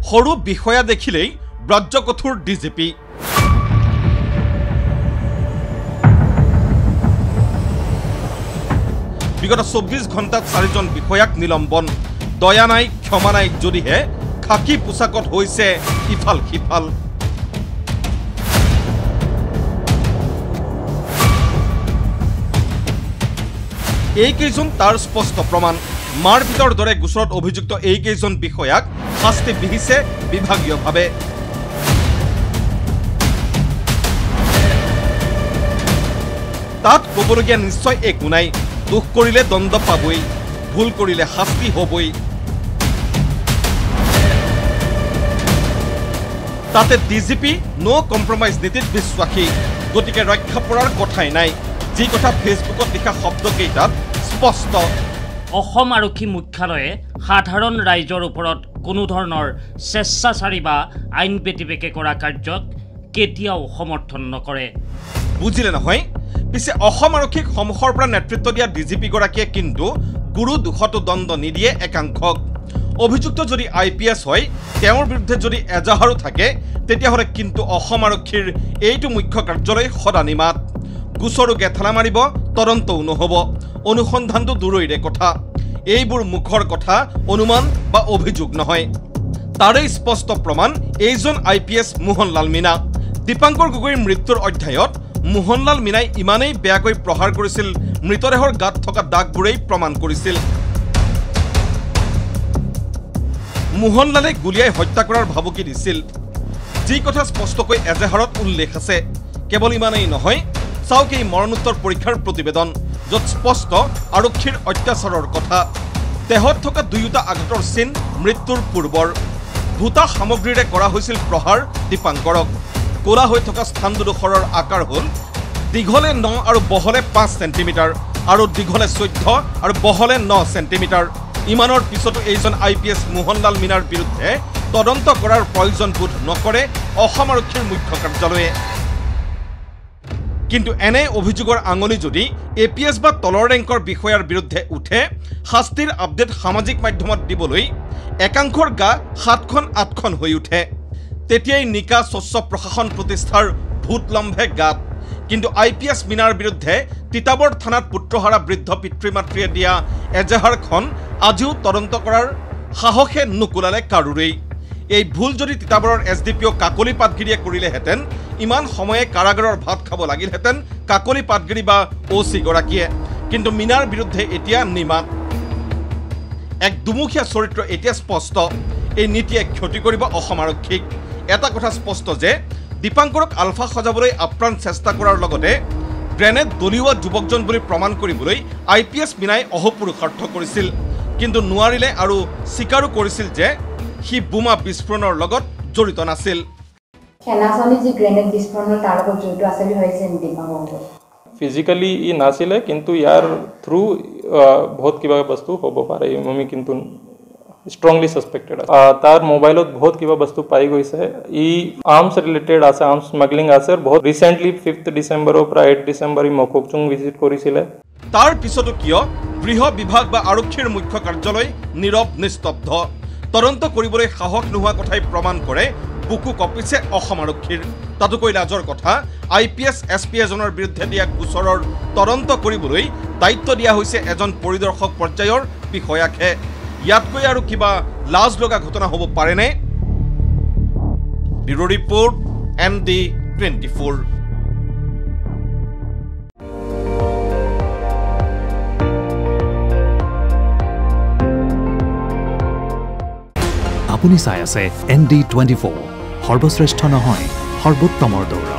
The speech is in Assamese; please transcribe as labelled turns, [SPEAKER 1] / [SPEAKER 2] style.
[SPEAKER 1] সৰু বিষয়া দেখিলেই ব্ৰজকঠোৰ ডিজিপি। বিগত 24 ঘণ্টাত 4জন বিষয়াক নিলম্বন। দয়া নাই ক্ষমা নাই যদিহে খাকী পোছাকত হৈছে ইফাল সিফাল। এইকেইজন তাৰ স্পষ্ট প্ৰমাণ। মাৰপিটৰ দৰে গোচৰত অভিযুক্ত এইকেইজন বিষয়াক শাস্তি বিহিছে বিভাগীয়ভাৱে। তাত ক'বলগীয়া নিশ্চয় একো নাই। দোষ কৰিলে দণ্ড পাবই, ভুল কৰিলে শাস্তি হ'বই। তাতে ডিজিপি নো কম্প্ৰমাইজ নীতিত বিশ্বাসী, গতিকে ৰক্ষা পৰাৰ কথাই নাই। যি কথা ফেচবুকত লিখা শব্দকেইটাত স্পষ্ট।
[SPEAKER 2] অসম আৰক্ষী মুখ্যালয়ে সাধাৰণ ৰাইজৰ ওপৰত কোনো ধৰণৰ স্বেচ্ছাচাৰী বা আইন ব্যতিবেকে কৰা কাৰ্যক কেতিয়াও সমৰ্থন নকৰে।
[SPEAKER 1] বুজিলে নহয়? পিছে অসম আৰক্ষীক সন্মুখৰ পৰা নেতৃত্ব দিয়া ডিজিপিগৰাকীয়ে কিন্তু গুৰু দোষতো দণ্ড নিদিয়ে একাংশক। অভিযুক্ত যদি IPS হয়, তেওঁৰ বিৰুদ্ধে যদি এজাহাৰো থাকে, তেতিয়াহ'লে কিন্তু অসম আৰক্ষীৰ এইটো মুখ্য কাৰ্যালয় সদানি মাত। গোচৰো গেথেলা মাৰিব, তদন্তও নহ'ব, অনুসন্ধানটো দূৰৈৰে কথা। এইবোৰ মুখৰ কথা, অনুমান বা অভিযোগ নহয়। তাৰেই স্পষ্ট প্ৰমাণ এইজন IPS মোহনলাল মীনা। দীপাংকৰ গগৈৰ মৃত্যুৰ অধ্যায়ত মোহনলাল মীনাই ইমানেই বেয়াকৈ প্ৰহাৰ কৰিছিল, মৃতদেহৰ গাত থকা দাগবোৰেই প্ৰমাণ কৰিছিল। মোহনলালে গুলীয়াই হত্যা কৰাৰ ভাবুকি দিছিল, যি কথা স্পষ্টকৈ এজাহাৰত উল্লেখ আছে। কেৱল ইমানেই নহয়, চাওক এই মৰণোত্তৰ পৰীক্ষাৰ প্ৰতিবেদন, য'ত স্পষ্ট আৰক্ষীৰ অত্যাচাৰৰ কথা। দেহত থকা দুয়োটা আঘাতৰ চিন মৃত্যুৰ পূৰ্বৰ। ভূতা সামগ্ৰীৰে কৰা হৈছিল প্ৰহাৰ দীপাংকৰক। ক'লা হৈ থকা স্থান দুডোখৰৰ আকাৰ হ'ল দীঘলে 9 আৰু বহলে 5 চেণ্টিমিটাৰ আৰু দীঘলে 14 আৰু বহলে 9 চেণ্টিমিটাৰ। ইমানৰ পিছতো এইজন IPS মোহনলাল মীনাৰ বিৰুদ্ধে তদন্ত কৰাৰ প্ৰয়োজন বোধ নকৰে অসম আৰক্ষীৰ মুখ্য কাৰ্যালয়ে। কিন্তু এনে অভিযোগৰ আঙুলি যদি APS বা তলৰ ৰেংকৰ বিষয়াৰ বিৰুদ্ধে উঠে, শাস্তিৰ আপডেট সামাজিক মাধ্যমত দিবলৈ একাংশৰ গা 7খন 8খন হৈ উঠে। তেতিয়াই নিকা স্বচ্ছ প্ৰশাসন প্ৰতিষ্ঠাৰ ভূত লম্ভে গাত। কিন্তু IPS মীনাৰ বিৰুদ্ধে তিতাবৰ থানাত পুত্ৰহাৰা বৃদ্ধ পিতৃ মাতৃয়ে দিয়া এজাহাৰখন আজিও তদন্ত কৰাৰ সাহসে নুকুলালে কাৰোৰেই। এই ভুল যদি তিতাবৰৰ SDPO কাকলি পাটগিৰিয়ে কৰিলেহেঁতেন, ইমান সময়ে কাৰাগাৰৰ ভাত খাব লাগিলহেঁতেন কাকলি পাটগিৰি বা OC গৰাকীয়ে। কিন্তু মীনাৰ বিৰুদ্ধে এতিয়া নিমাত। এক দুমুখীয়া চৰিত্ৰ এতিয়া স্পষ্ট। এই নীতিয়ে ক্ষতি কৰিব অসম আৰক্ষীক। এটা কথা স্পষ্ট যে দীপাংকৰক আলফা সজাবলৈ আপ্ৰাণ চেষ্টা কৰাৰ লগতে গ্ৰেনেড দলিওৱা যুৱকজন বুলি প্ৰমাণ কৰিবলৈ IPS মীনাই অহোপুৰুষাৰ্থ কৰিছিল, কিন্তু নোৱাৰিলে আৰু স্বীকাৰো কৰিছিল যে সি বোমা বিস্ফোৰণৰ লগত জড়িত নাছিল।
[SPEAKER 3] সেনাচনী যি গ্ৰেনেড বিস্ফোৰণৰ তাৰ লগত জড়িত আছে বুলি ভাবিছে দীপাংকৰ?
[SPEAKER 4] ফিজিক্যালি ই নাছিলে, কিন্তু ইয়াৰ থ্ৰু বহুত কিবা বস্তু হ'ব পাৰে। আমি কিন্তু strongly suspected তার মোবাইলত বহুত কিবা বস্তু পাই গৈছে। ই আর্মস রিলেটেড আছে, আর্মস স্মাগলিং আছে। বহুত রিসেন্টলি 5 ডিসেম্বৰৰ পৰা 8 ডিসেম্বৰ ই মককচুং ভিজিট কৰিছিলে।
[SPEAKER 1] তাৰ পিছতো কিয় গৃহ বিভাগ বা আৰক্ষীৰ মুখ্য কাৰ্যালয় নীৰৱ নিস্তব্ধ? তদন্ত কৰিবলৈ সাহস নোহোৱা কথাই প্ৰমাণ কৰে বুকু কঁপিছে অসম আৰক্ষীৰ। তাতোকৈ লাজৰ কথা, IPS SP এজনৰ বিৰুদ্ধে দিয়া গোচৰৰ তদন্ত কৰিবলৈ দায়িত্ব দিয়া হৈছে এজন পৰিদৰ্শক পৰ্যায়ৰ বিষয়াকহে। ইয়াতকৈ আৰু কিবা লাজ লগা ঘটনা হ'ব পাৰেনে? Bureau report ND24।
[SPEAKER 5] আপুনি চাই আছে ND24, সৰ্বশ্ৰেষ্ঠ নহয় সৰ্বোত্তমৰ দৌৰা।